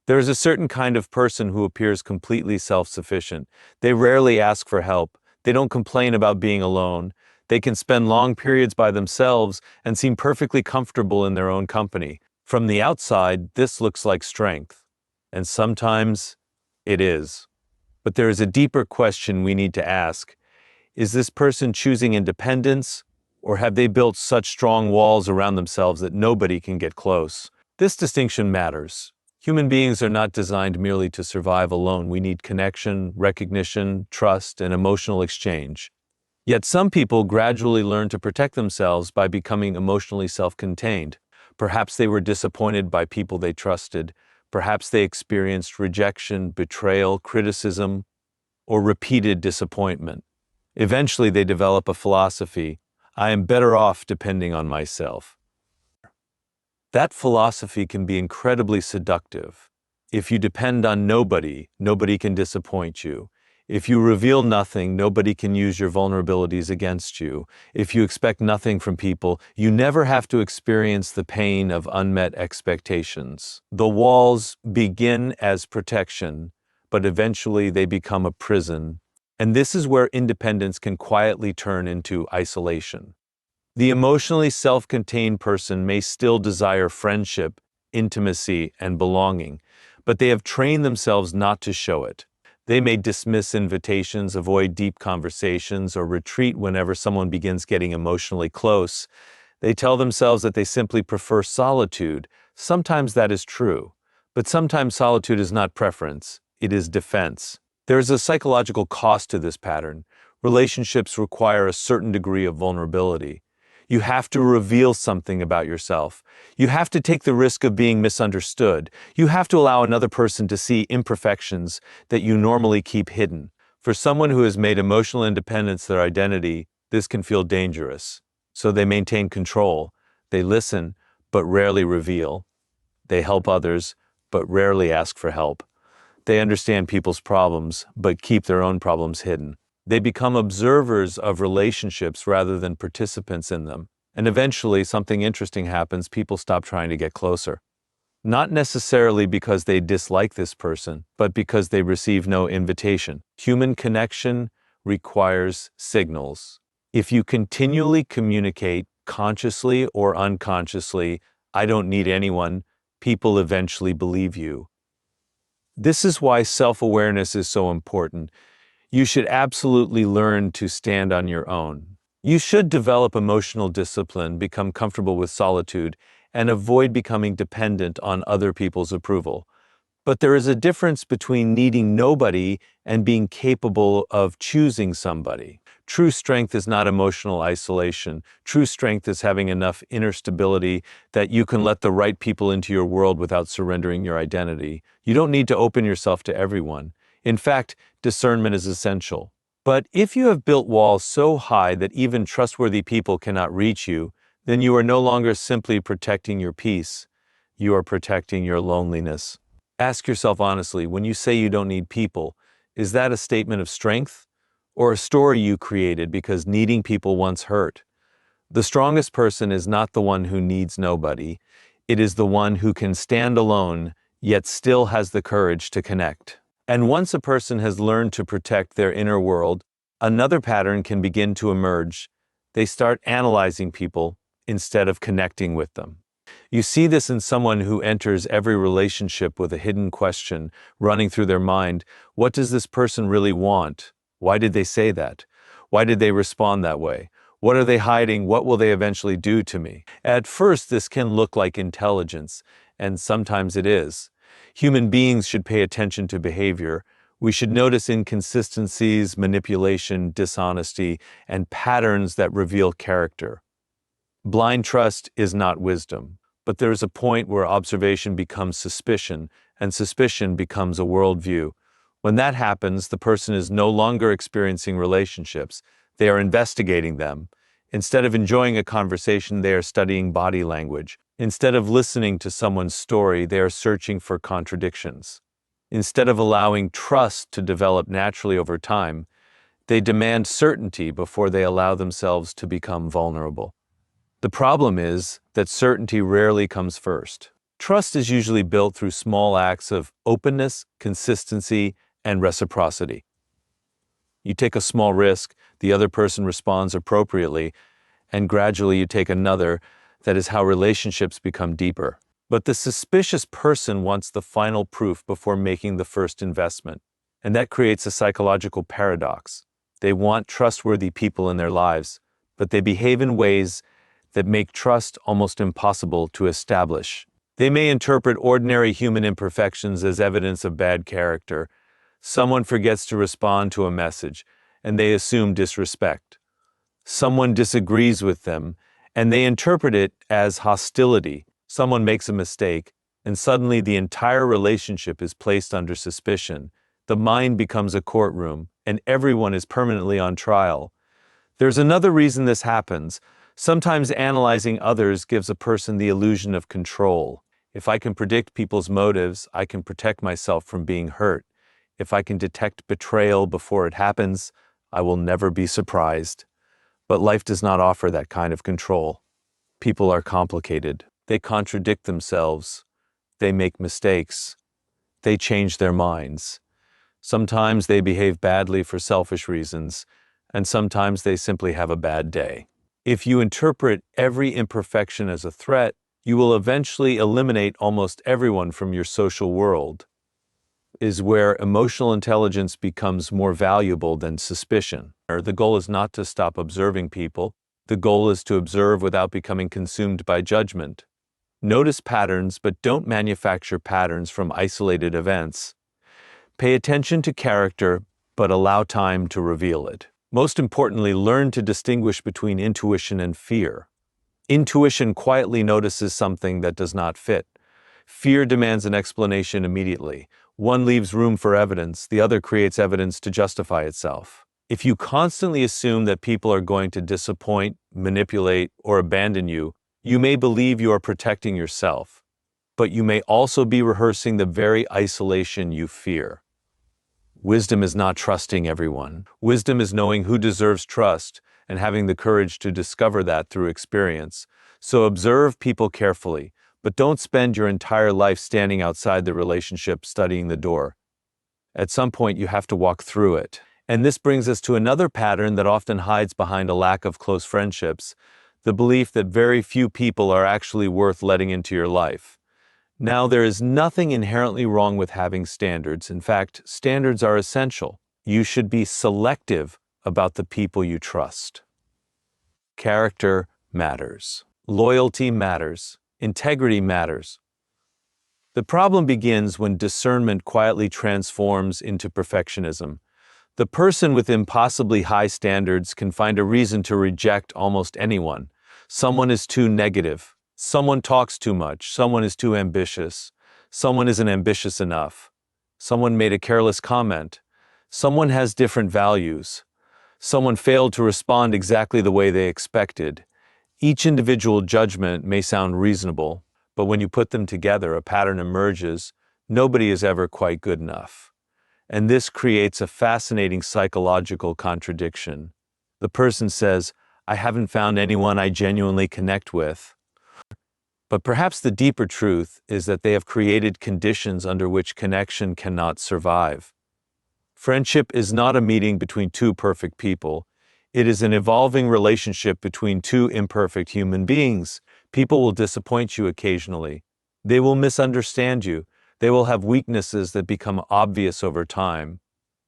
There is a certain kind of person who appears completely self-sufficient. They rarely ask for help. They don't complain about being alone. They can spend long periods by themselves and seem perfectly comfortable in their own company. From the outside, this looks like strength. And sometimes it is. But there is a deeper question we need to ask. Is this person choosing independence, or have they built such strong walls around themselves that nobody can get close? This distinction matters. Human beings are not designed merely to survive alone. We need connection, recognition, trust, and emotional exchange. Yet some people gradually learn to protect themselves by becoming emotionally self-contained. Perhaps they were disappointed by people they trusted. Perhaps they experienced rejection, betrayal, criticism, or repeated disappointment. Eventually, they develop a philosophy: I am better off depending on myself. That philosophy can be incredibly seductive. If you depend on nobody, nobody can disappoint you. If you reveal nothing, nobody can use your vulnerabilities against you. If you expect nothing from people, you never have to experience the pain of unmet expectations. The walls begin as protection, but eventually they become a prison. And this is where independence can quietly turn into isolation. The emotionally self-contained person may still desire friendship, intimacy, and belonging, but they have trained themselves not to show it. They may dismiss invitations, avoid deep conversations, or retreat whenever someone begins getting emotionally close. They tell themselves that they simply prefer solitude. Sometimes that is true, but sometimes solitude is not preference, it is defense. There is a psychological cost to this pattern. Relationships require a certain degree of vulnerability. You have to reveal something about yourself. You have to take the risk of being misunderstood. You have to allow another person to see imperfections that you normally keep hidden. For someone who has made emotional independence their identity, this can feel dangerous. So they maintain control. They listen, but rarely reveal. They help others, but rarely ask for help. They understand people's problems, but keep their own problems hidden. They become observers of relationships rather than participants in them. And eventually, something interesting happens. People stop trying to get closer. Not necessarily because they dislike this person, but because they receive no invitation. Human connection requires signals. If you continually communicate, consciously or unconsciously, I don't need anyone, people eventually believe you. This is why self-awareness is so important. You should absolutely learn to stand on your own. You should develop emotional discipline, become comfortable with solitude, and avoid becoming dependent on other people's approval. But there is a difference between needing nobody and being capable of choosing somebody. True strength is not emotional isolation. True strength is having enough inner stability that you can let the right people into your world without surrendering your identity. You don't need to open yourself to everyone. In fact, discernment is essential. But if you have built walls so high that even trustworthy people cannot reach you, then you are no longer simply protecting your peace. You are protecting your loneliness. Ask yourself honestly, when you say you don't need people, is that a statement of strength or a story you created because needing people once hurt? The strongest person is not the one who needs nobody. It is the one who can stand alone, yet still has the courage to connect. And once a person has learned to protect their inner world, another pattern can begin to emerge. They start analyzing people instead of connecting with them. You see this in someone who enters every relationship with a hidden question running through their mind. What does this person really want? Why did they say that? Why did they respond that way? What are they hiding? What will they eventually do to me? At first, this can look like intelligence, and sometimes it is. Human beings should pay attention to behavior. We should notice inconsistencies, manipulation, dishonesty, and patterns that reveal character. Blind trust is not wisdom, but there is a point where observation becomes suspicion, and suspicion becomes a worldview. When that happens, the person is no longer experiencing relationships. They are investigating them. Instead of enjoying a conversation, they are studying body language. Instead of listening to someone's story, they are searching for contradictions. Instead of allowing trust to develop naturally over time, they demand certainty before they allow themselves to become vulnerable. The problem is that certainty rarely comes first. Trust is usually built through small acts of openness, consistency, and reciprocity. You take a small risk, the other person responds appropriately, and gradually you take another. That is how relationships become deeper. But the suspicious person wants the final proof before making the first investment, and that creates a psychological paradox. They want trustworthy people in their lives, but they behave in ways that make trust almost impossible to establish. They may interpret ordinary human imperfections as evidence of bad character. Someone forgets to respond to a message, and they assume disrespect. Someone disagrees with them, and they interpret it as hostility. Someone makes a mistake, and suddenly the entire relationship is placed under suspicion. The mind becomes a courtroom, and everyone is permanently on trial. There's another reason this happens. Sometimes analyzing others gives a person the illusion of control. If I can predict people's motives, I can protect myself from being hurt. If I can detect betrayal before it happens, I will never be surprised. But life does not offer that kind of control. People are complicated. They contradict themselves. They make mistakes. They change their minds. Sometimes they behave badly for selfish reasons, and sometimes they simply have a bad day. If you interpret every imperfection as a threat, you will eventually eliminate almost everyone from your social world. Is where emotional intelligence becomes more valuable than suspicion. The goal is not to stop observing people. The goal is to observe without becoming consumed by judgment. Notice patterns, but don't manufacture patterns from isolated events. Pay attention to character, but allow time to reveal it. Most importantly, learn to distinguish between intuition and fear. Intuition quietly notices something that does not fit. Fear demands an explanation immediately. One leaves room for evidence, the other creates evidence to justify itself. If you constantly assume that people are going to disappoint, manipulate, or abandon you, you may believe you are protecting yourself, but you may also be rehearsing the very isolation you fear. Wisdom is not trusting everyone. Wisdom is knowing who deserves trust and having the courage to discover that through experience. So observe people carefully, but don't spend your entire life standing outside the relationship studying the door. At some point, you have to walk through it. And this brings us to another pattern that often hides behind a lack of close friendships, the belief that very few people are actually worth letting into your life. Now, there is nothing inherently wrong with having standards. In fact, standards are essential. You should be selective about the people you trust. Character matters. Loyalty matters. Integrity matters. The problem begins when discernment quietly transforms into perfectionism. The person with impossibly high standards can find a reason to reject almost anyone. Someone is too negative. Someone talks too much. Someone is too ambitious. Someone isn't ambitious enough. Someone made a careless comment. Someone has different values. Someone failed to respond exactly the way they expected. Each individual judgment may sound reasonable, but when you put them together, a pattern emerges. Nobody is ever quite good enough. And this creates a fascinating psychological contradiction. The person says, "I haven't found anyone I genuinely connect with." But perhaps the deeper truth is that they have created conditions under which connection cannot survive. Friendship is not a meeting between two perfect people. It is an evolving relationship between two imperfect human beings. People will disappoint you occasionally. They will misunderstand you. They will have weaknesses that become obvious over time.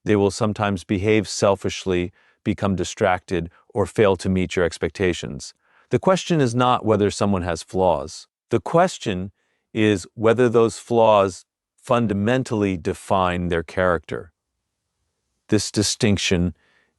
They will sometimes behave selfishly, become distracted, or fail to meet your expectations. The question is not whether someone has flaws. The question is whether those flaws fundamentally define their character. This distinction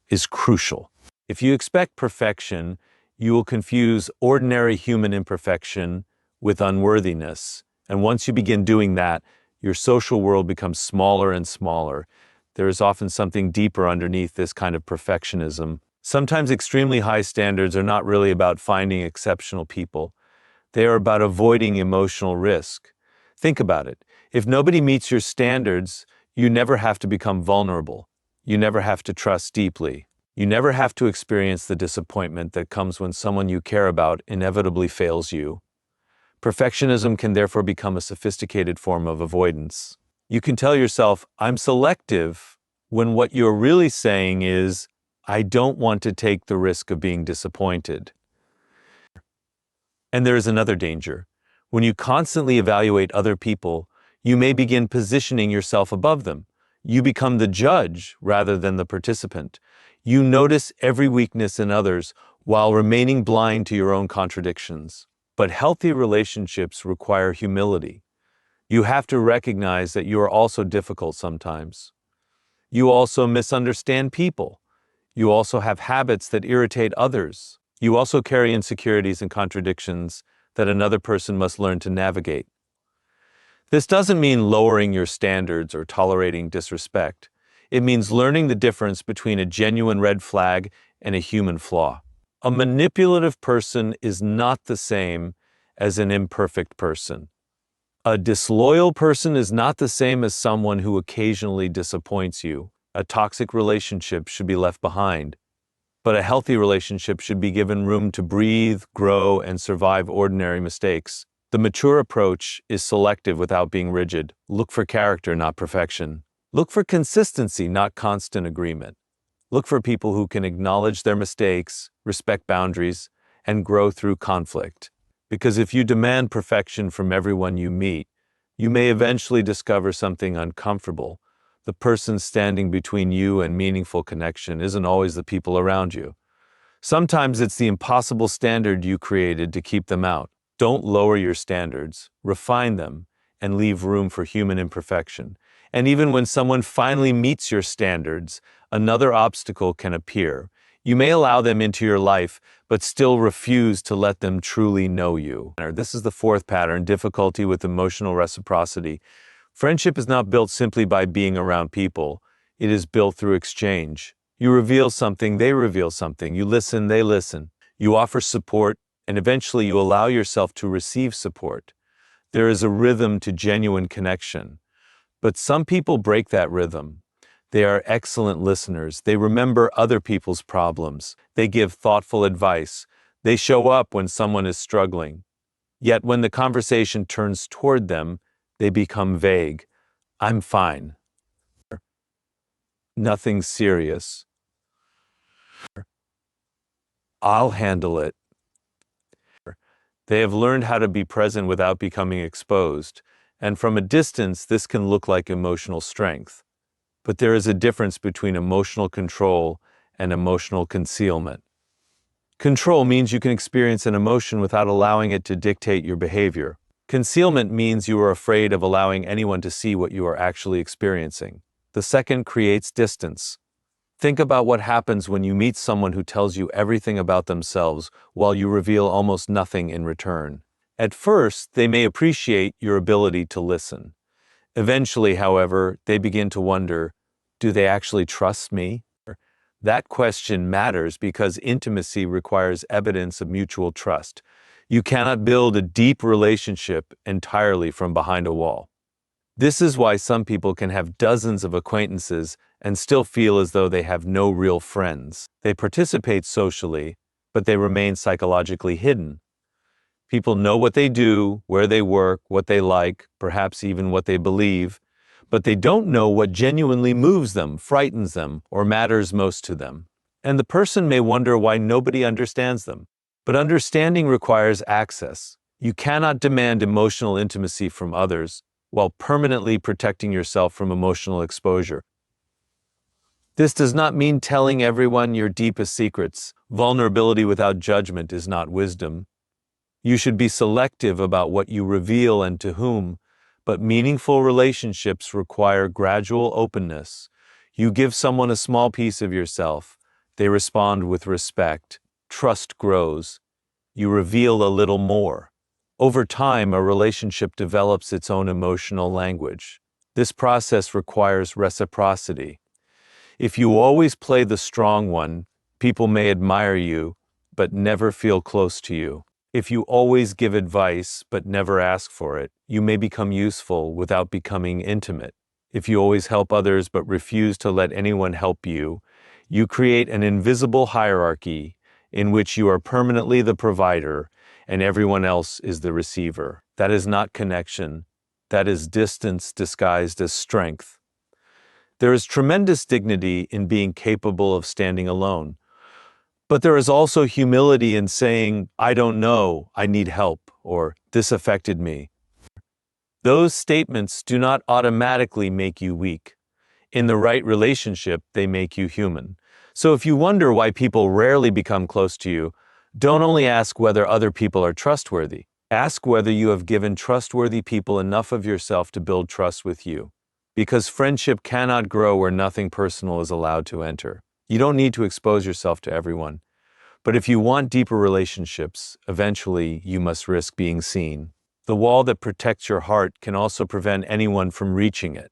is crucial. If you expect perfection, you will confuse ordinary human imperfection with unworthiness. And once you begin doing that, your social world becomes smaller and smaller. There is often something deeper underneath this kind of perfectionism. Sometimes extremely high standards are not really about finding exceptional people. They are about avoiding emotional risk. Think about it. If nobody meets your standards, you never have to become vulnerable. You never have to trust deeply. You never have to experience the disappointment that comes when someone you care about inevitably fails you. Perfectionism can therefore become a sophisticated form of avoidance. You can tell yourself, I'm selective, when what you're really saying is, I don't want to take the risk of being disappointed. And there is another danger. When you constantly evaluate other people, you may begin positioning yourself above them. You become the judge rather than the participant. You notice every weakness in others while remaining blind to your own contradictions. But healthy relationships require humility. You have to recognize that you are also difficult sometimes. You also misunderstand people. You also have habits that irritate others. You also carry insecurities and contradictions that another person must learn to navigate. This doesn't mean lowering your standards or tolerating disrespect. It means learning the difference between a genuine red flag and a human flaw. A manipulative person is not the same as an imperfect person. A disloyal person is not the same as someone who occasionally disappoints you. A toxic relationship should be left behind. But a healthy relationship should be given room to breathe, grow, and survive ordinary mistakes. The mature approach is selective without being rigid. Look for character, not perfection. Look for consistency, not constant agreement. Look for people who can acknowledge their mistakes, respect boundaries, and grow through conflict. Because if you demand perfection from everyone you meet, you may eventually discover something uncomfortable. The person standing between you and meaningful connection isn't always the people around you. Sometimes it's the impossible standard you created to keep them out. Don't lower your standards, refine them, and leave room for human imperfection. And even when someone finally meets your standards, another obstacle can appear. You may allow them into your life, but still refuse to let them truly know you. This is the fourth pattern, difficulty with emotional reciprocity. Friendship is not built simply by being around people. It is built through exchange. You reveal something, they reveal something. You listen, they listen. You offer support, and eventually you allow yourself to receive support. There is a rhythm to genuine connection. But some people break that rhythm. They are excellent listeners. They remember other people's problems. They give thoughtful advice. They show up when someone is struggling. Yet when the conversation turns toward them, they become vague. I'm fine. Nothing serious. I'll handle it. They have learned how to be present without becoming exposed, and from a distance, this can look like emotional strength. But there is a difference between emotional control and emotional concealment. Control means you can experience an emotion without allowing it to dictate your behavior. Concealment means you are afraid of allowing anyone to see what you are actually experiencing. The second creates distance. Think about what happens when you meet someone who tells you everything about themselves while you reveal almost nothing in return. At first, they may appreciate your ability to listen. Eventually, however, they begin to wonder, do they actually trust me? That question matters because intimacy requires evidence of mutual trust. You cannot build a deep relationship entirely from behind a wall. This is why some people can have dozens of acquaintances and still feel as though they have no real friends. They participate socially, but they remain psychologically hidden. People know what they do, where they work, what they like, perhaps even what they believe, but they don't know what genuinely moves them, frightens them, or matters most to them. And the person may wonder why nobody understands them. But understanding requires access. You cannot demand emotional intimacy from others while permanently protecting yourself from emotional exposure. This does not mean telling everyone your deepest secrets. Vulnerability without judgment is not wisdom. You should be selective about what you reveal and to whom, but meaningful relationships require gradual openness. You give someone a small piece of yourself. They respond with respect. Trust grows. You reveal a little more. Over time, a relationship develops its own emotional language. This process requires reciprocity. If you always play the strong one, people may admire you, but never feel close to you. If you always give advice, but never ask for it, you may become useful without becoming intimate. If you always help others, but refuse to let anyone help you, you create an invisible hierarchy in which you are permanently the provider and everyone else is the receiver. That is not connection. That is distance disguised as strength. There is tremendous dignity in being capable of standing alone. But there is also humility in saying, I don't know, I need help, or this affected me. Those statements do not automatically make you weak. In the right relationship, they make you human. So if you wonder why people rarely become close to you, don't only ask whether other people are trustworthy. Ask whether you have given trustworthy people enough of yourself to build trust with you. Because friendship cannot grow where nothing personal is allowed to enter. You don't need to expose yourself to everyone. But if you want deeper relationships, eventually you must risk being seen. The wall that protects your heart can also prevent anyone from reaching it.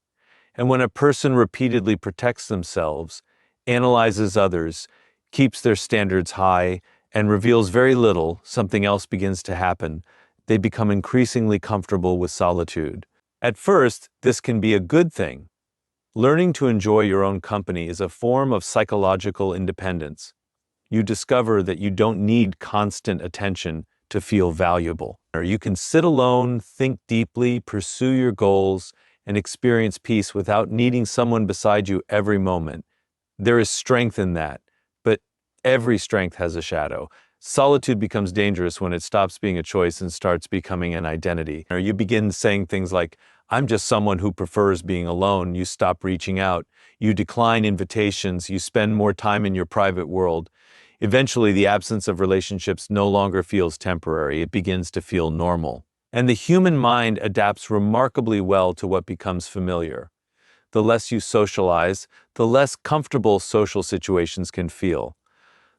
And when a person repeatedly protects themselves, analyzes others, keeps their standards high, and reveals very little, something else begins to happen. They become increasingly comfortable with solitude. At first, this can be a good thing. Learning to enjoy your own company is a form of psychological independence. You discover that you don't need constant attention to feel valuable. Or you can sit alone, think deeply, pursue your goals, and experience peace without needing someone beside you every moment. There is strength in that, but every strength has a shadow. Solitude becomes dangerous when it stops being a choice and starts becoming an identity. Or you begin saying things like, I'm just someone who prefers being alone. You stop reaching out. You decline invitations. You spend more time in your private world. Eventually, the absence of relationships no longer feels temporary. It begins to feel normal. And the human mind adapts remarkably well to what becomes familiar. The less you socialize, the less comfortable social situations can feel.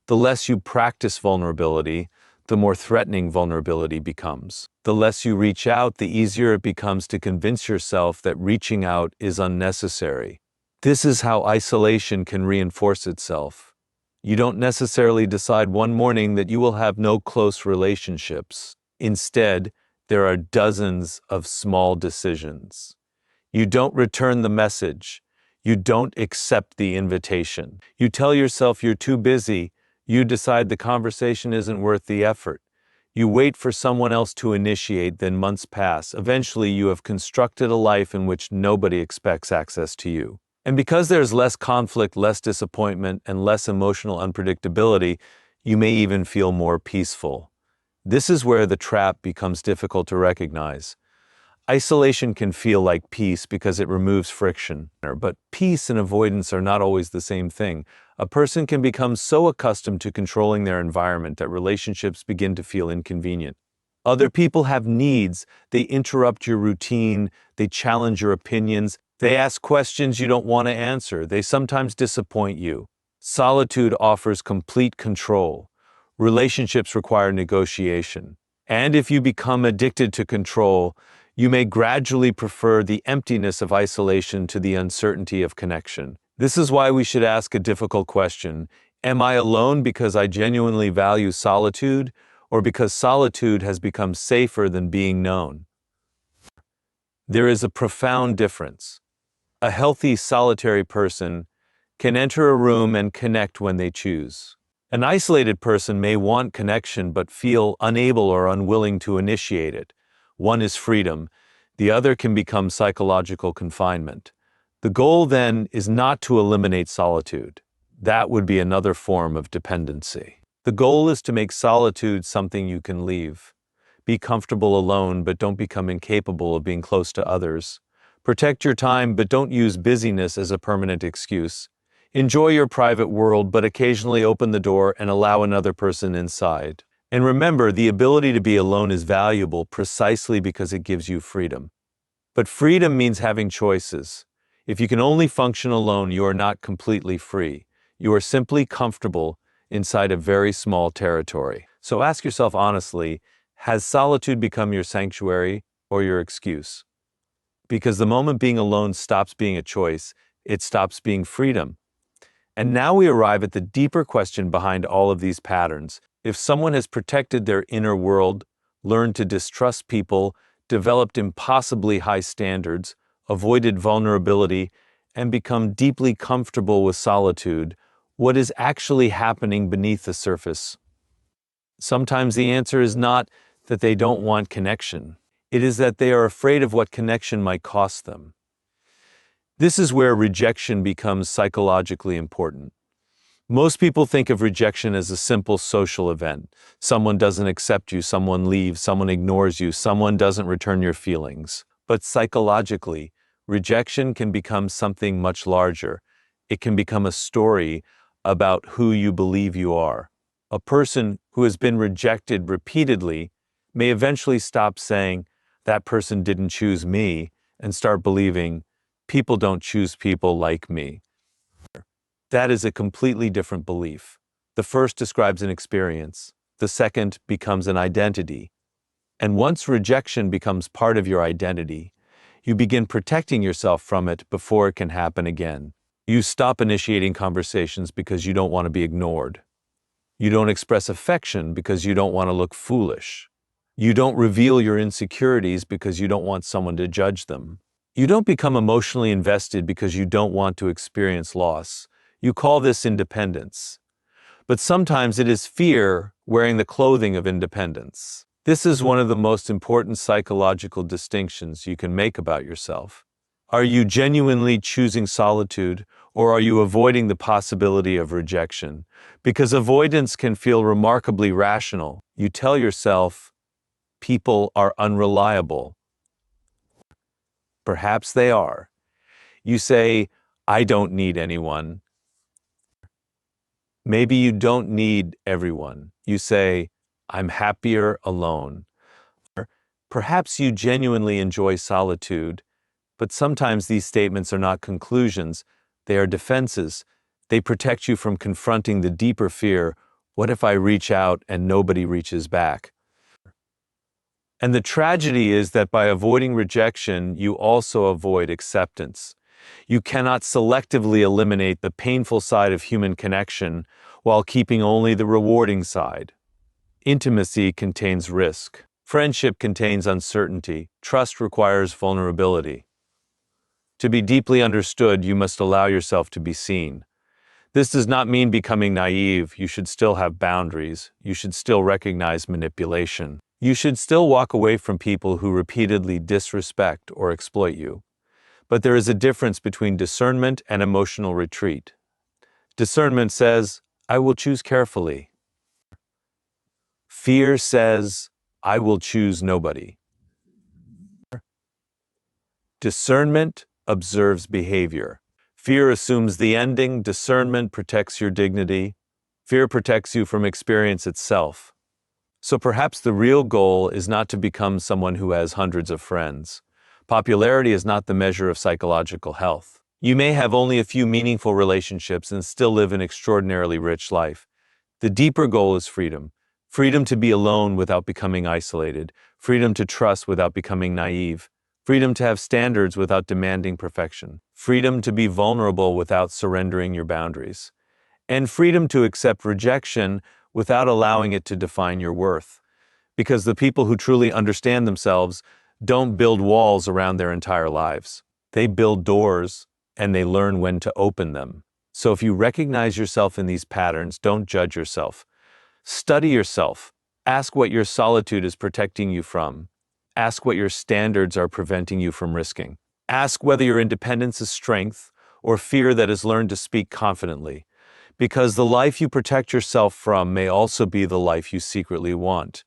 The less you practice vulnerability, the more threatening vulnerability becomes. The less you reach out, the easier it becomes to convince yourself that reaching out is unnecessary. This is how isolation can reinforce itself. You don't necessarily decide one morning that you will have no close relationships. Instead, there are dozens of small decisions. You don't return the message. You don't accept the invitation. You tell yourself you're too busy. You decide the conversation isn't worth the effort. You wait for someone else to initiate, then months pass. Eventually, you have constructed a life in which nobody expects access to you. And because there's less conflict, less disappointment, and less emotional unpredictability, you may even feel more peaceful. This is where the trap becomes difficult to recognize. Isolation can feel like peace because it removes friction, but peace and avoidance are not always the same thing. A person can become so accustomed to controlling their environment that relationships begin to feel inconvenient. Other people have needs. They interrupt your routine. They challenge your opinions. They ask questions you don't want to answer. They sometimes disappoint you. Solitude offers complete control. Relationships require negotiation. And if you become addicted to control, you may gradually prefer the emptiness of isolation to the uncertainty of connection. This is why we should ask a difficult question. Am I alone because I genuinely value solitude, or because solitude has become safer than being known? There is a profound difference. A healthy, solitary person can enter a room and connect when they choose. An isolated person may want connection but feel unable or unwilling to initiate it. One is freedom. The other can become psychological confinement. The goal, then, is not to eliminate solitude. That would be another form of dependency. The goal is to make solitude something you can leave. Be comfortable alone, but don't become incapable of being close to others. Protect your time, but don't use busyness as a permanent excuse. Enjoy your private world, but occasionally open the door and allow another person inside. And remember, the ability to be alone is valuable precisely because it gives you freedom. But freedom means having choices. If you can only function alone, you are not completely free. You are simply comfortable inside a very small territory. So ask yourself honestly, has solitude become your sanctuary or your excuse? Because the moment being alone stops being a choice, it stops being freedom. And now we arrive at the deeper question behind all of these patterns. If someone has protected their inner world, learned to distrust people, developed impossibly high standards, avoided vulnerability, and become deeply comfortable with solitude, what is actually happening beneath the surface? Sometimes the answer is not that they don't want connection. It is that they are afraid of what connection might cost them. This is where rejection becomes psychologically important. Most people think of rejection as a simple social event. Someone doesn't accept you, someone leaves, someone ignores you, someone doesn't return your feelings. But psychologically, rejection can become something much larger. It can become a story about who you believe you are. A person who has been rejected repeatedly may eventually stop saying, "That person didn't choose me," and start believing, "People don't choose people like me." That is a completely different belief. The first describes an experience. The second becomes an identity. And once rejection becomes part of your identity, you begin protecting yourself from it before it can happen again. You stop initiating conversations because you don't want to be ignored. You don't express affection because you don't want to look foolish. You don't reveal your insecurities because you don't want someone to judge them. You don't become emotionally invested because you don't want to experience loss. You call this independence. But sometimes it is fear wearing the clothing of independence. This is one of the most important psychological distinctions you can make about yourself. Are you genuinely choosing solitude, or are you avoiding the possibility of rejection? Because avoidance can feel remarkably rational. You tell yourself, people are unreliable. Perhaps they are. You say, I don't need anyone. Maybe you don't need everyone. You say, I'm happier alone. Or perhaps you genuinely enjoy solitude, but sometimes these statements are not conclusions, they are defenses. They protect you from confronting the deeper fear, what if I reach out and nobody reaches back? And the tragedy is that by avoiding rejection, you also avoid acceptance. You cannot selectively eliminate the painful side of human connection while keeping only the rewarding side. Intimacy contains risk. Friendship contains uncertainty. Trust requires vulnerability. To be deeply understood, you must allow yourself to be seen. This does not mean becoming naive. You should still have boundaries. You should still recognize manipulation. You should still walk away from people who repeatedly disrespect or exploit you. But there is a difference between discernment and emotional retreat. Discernment says, I will choose carefully. Fear says, I will choose nobody. Discernment observes behavior. Fear assumes the ending. Discernment protects your dignity. Fear protects you from experience itself. So perhaps the real goal is not to become someone who has hundreds of friends. Popularity is not the measure of psychological health. You may have only a few meaningful relationships and still live an extraordinarily rich life. The deeper goal is freedom. Freedom to be alone without becoming isolated. Freedom to trust without becoming naive. Freedom to have standards without demanding perfection. Freedom to be vulnerable without surrendering your boundaries. And freedom to accept rejection without allowing it to define your worth. Because the people who truly understand themselves don't build walls around their entire lives. They build doors, and they learn when to open them. So if you recognize yourself in these patterns, don't judge yourself. Study yourself. Ask what your solitude is protecting you from. Ask what your standards are preventing you from risking. Ask whether your independence is strength or fear that has learned to speak confidently. Because the life you protect yourself from may also be the life you secretly want.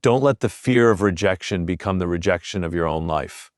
Don't let the fear of rejection become the rejection of your own life.